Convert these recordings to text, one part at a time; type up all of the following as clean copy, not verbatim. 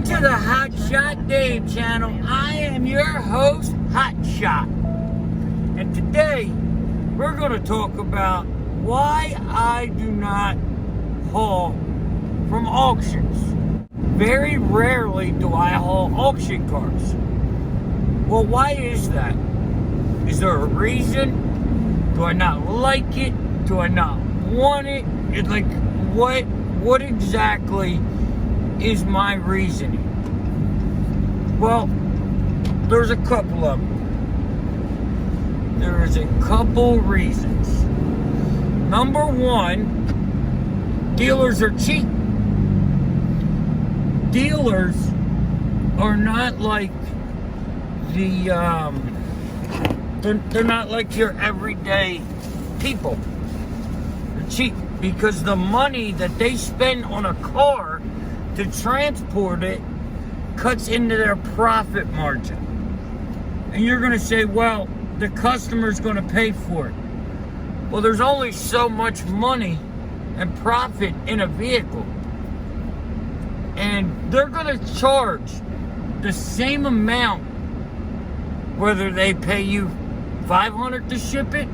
Welcome to the Hotshot Dave channel. I am your host, Hotshot. And today, we're going to talk about why I do not haul from auctions. Very rarely do I haul auction cars. Well, why is that? Is there a reason? Do I not like it? Do I not want it? It's like, what exactly is my reasoning? Well, there's a couple of them. There is a couple reasons. Number one, dealers are cheap. Dealers are not like they're not like your everyday people. They're cheap because the money that they spend on a car to transport it cuts into their profit margin. And you're going to say, well, the customer's going to pay for it. Well, there's only so much money and profit in a vehicle. And they're going to charge the same amount whether they pay you $500 to ship it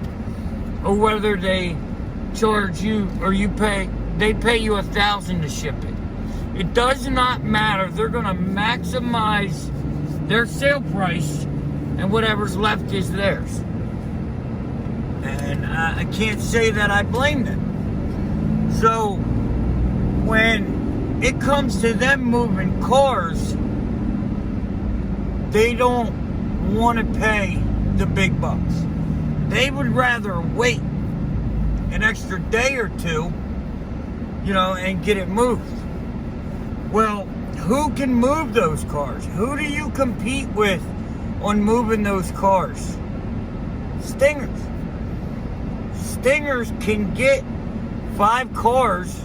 or whether they charge you or they pay you $1,000 to ship it. It does not matter. They're going to maximize their sale price, and whatever's left is theirs. And I can't say that I blame them. So when it comes to them moving cars, they don't want to pay the big bucks. They would rather wait an extra day or two, and get it moved. Well, who can move those cars? Who do you compete with on moving those cars? Stingers. Stingers can get 5 cars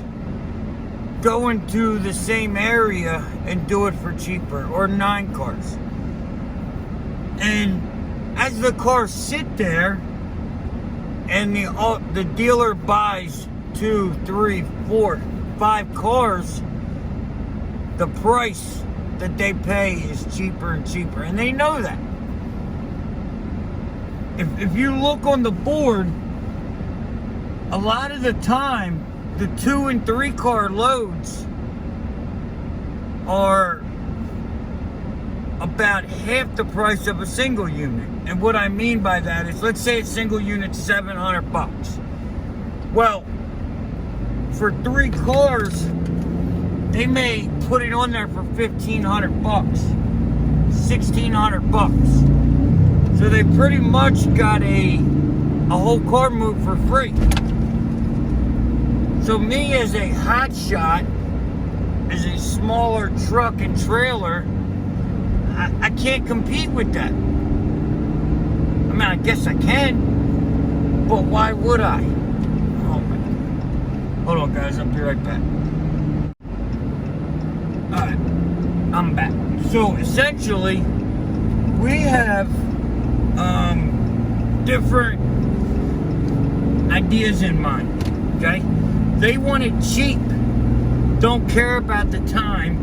going to the same area and do it for cheaper, or 9 cars. And as the cars sit there and the dealer buys 2, 3, 4, 5 cars, the price that they pay is cheaper and cheaper, and they know that. If you look on the board, a lot of the time the 2 and 3 car loads are about half the price of a single unit. And what I mean by that is, let's say a single unit's $700. Well, for 3 cars, they may put it on there for $1,500, $1,600. So they pretty much got a whole car moved for free. So me as a hotshot, as a smaller truck and trailer, I can't compete with that. I mean, I guess I can, but why would I? Oh man. Hold on, guys, I'll be right back. Alright, I'm back. So essentially, we have different ideas in mind, okay? They want it cheap, don't care about the time.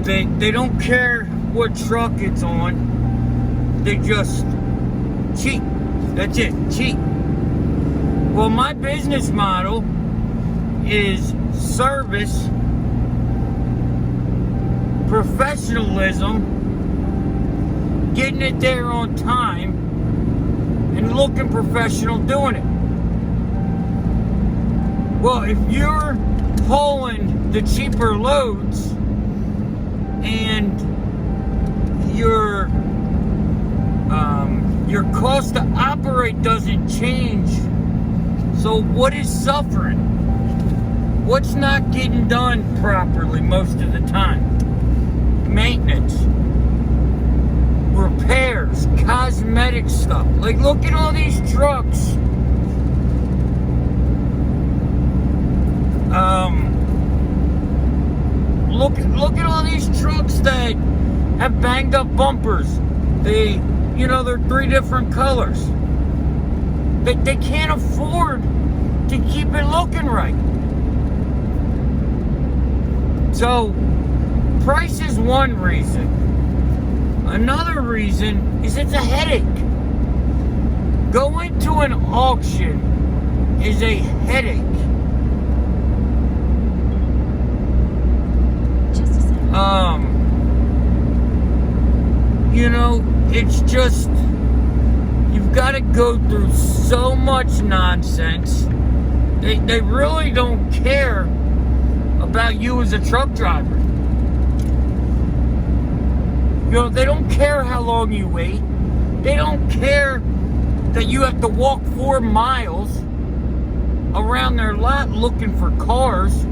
They don't care what truck it's on. They just cheap. That's it, cheap. Well, my business model is service, professionalism, getting it there on time, and looking professional doing it. Well, if you're hauling the cheaper loads and your cost to operate doesn't change, so what is suffering? What's not getting done properly most of the time? Maintenance, repairs, cosmetic stuff. Like, look at all these trucks. Look at all these trucks that have banged up bumpers. They're 3 different colors. They can't afford to keep it looking right. So price is one reason. Another reason is it's a headache. Going to an auction is a headache. Just a second. You know, it's just, you've got to go through so much nonsense. They really don't care about you as a truck driver. You know, they don't care how long you wait. They don't care that you have to walk 4 miles around their lot looking for cars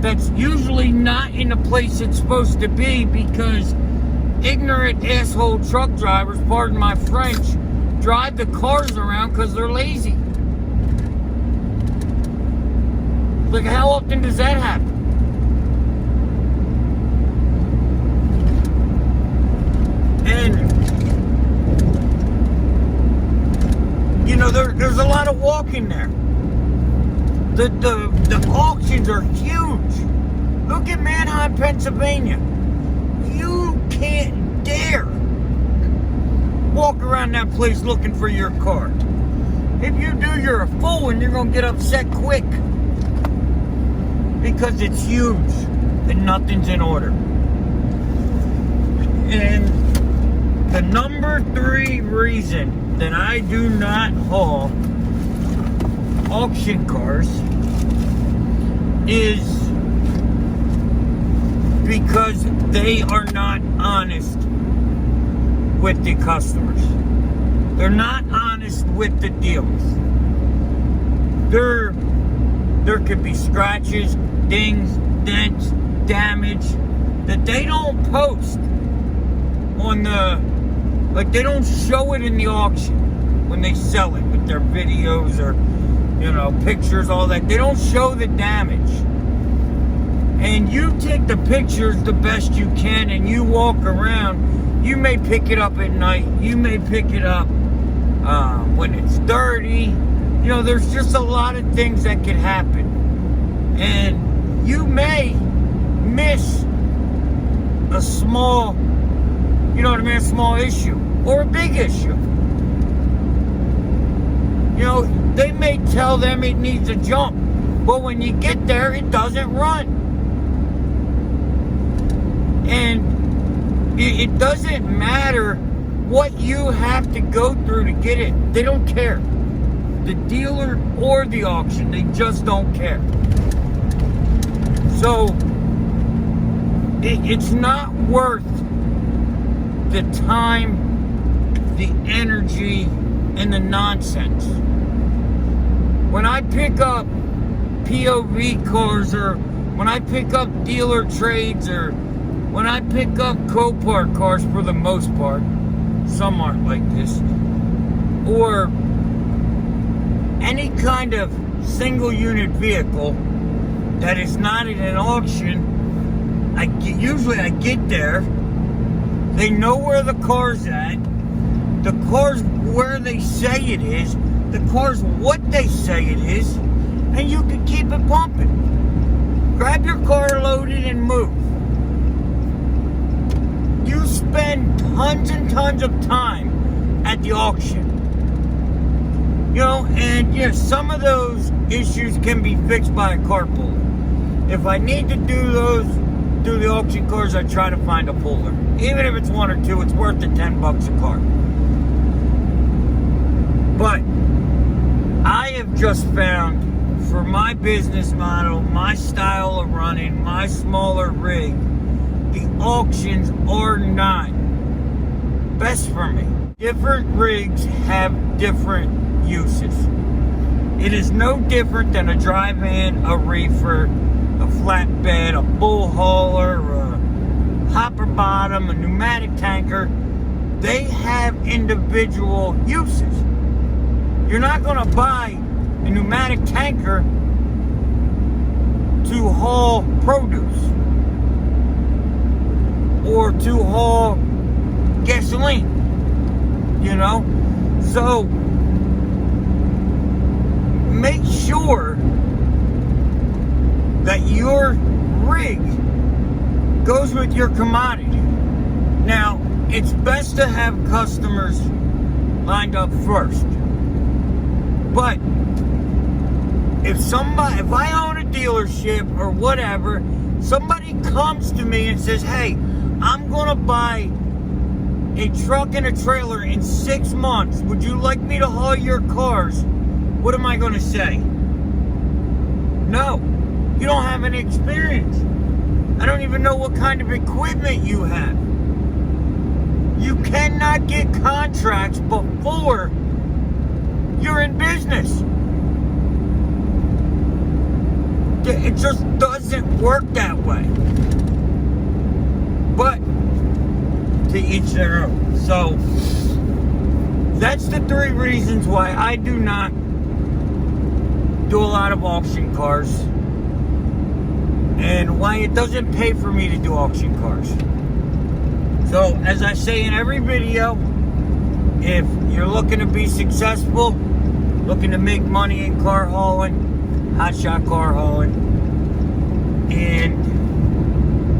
that's usually not in the place it's supposed to be because ignorant asshole truck drivers, pardon my French, drive the cars around because they're lazy. Like, how often does that happen? And, you know, there's a lot of walking there. The auctions are huge. Look at Manheim, Pennsylvania. You can't dare walk around that place looking for your car. If you do, you're a fool and you're going to get upset quick. Because it's huge and nothing's in order. And the number 3 reason that I do not haul auction cars is because they are not honest with the customers. They're not honest with the dealers. There could be scratches, dings, dents, damage that they don't post on like they don't show it in the auction when they sell it with their videos or, you know, pictures, all that. They don't show the damage. And you take the pictures the best you can and you walk around. You may pick it up at night. You may pick it up when it's dirty. You know, there's just a lot of things that can happen. And you may miss a small, you know what I mean, a small issue or a big issue. You know, they may tell them it needs a jump, but when you get there, it doesn't run. And it doesn't matter what you have to go through to get it. They don't care. The dealer or the auction, they just don't care. So, it's not worth the time, the energy, and the nonsense. When I pick up POV cars or when I pick up dealer trades or when I pick up Copart cars for the most part, some aren't like this, or any kind of single unit vehicle that is not in an auction, usually I get there, they know where the car's at, the car's where they say it is, the car's what they say it is, and you can keep it pumping. Grab your car, load it, and move. You spend tons and tons of time at the auction. You know, and yes, some of those issues can be fixed by a car puller. If I need to do the auction cars, I try to find a puller. Even if it's 1 or 2, it's worth the $10 a car. But I have just found, for my business model, my style of running, my smaller rig, the auctions are not best for me. Different rigs have different uses. It is no different than a dry van, a reefer, a flatbed, a bull hauler, a hopper bottom, a pneumatic tanker. They have individual uses. You're not going to buy a pneumatic tanker to haul produce or to haul gasoline, you know? So make sure that your rig goes with your commodity. Now, it's best to have customers lined up first. But if I own a dealership or whatever, somebody comes to me and says, hey, I'm gonna buy a truck and a trailer in 6 months. Would you like me to haul your cars? What am I gonna say? No, you don't have any experience. I don't even know what kind of equipment you have. You cannot get contracts before you're in business. It just doesn't work that way. But to each their own. So that's the 3 reasons why I do not do a lot of auction cars, and why it doesn't pay for me to do auction cars. So as I say in every video, if you're looking to be successful, looking to make money in car hauling, hotshot car hauling, and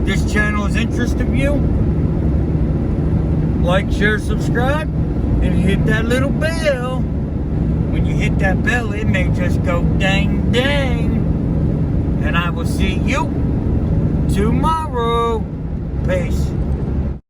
this channel is interest of you, like, share, subscribe, and hit that little bell. When you hit that bell, it may just go dang dang. And I will see you tomorrow. Peace.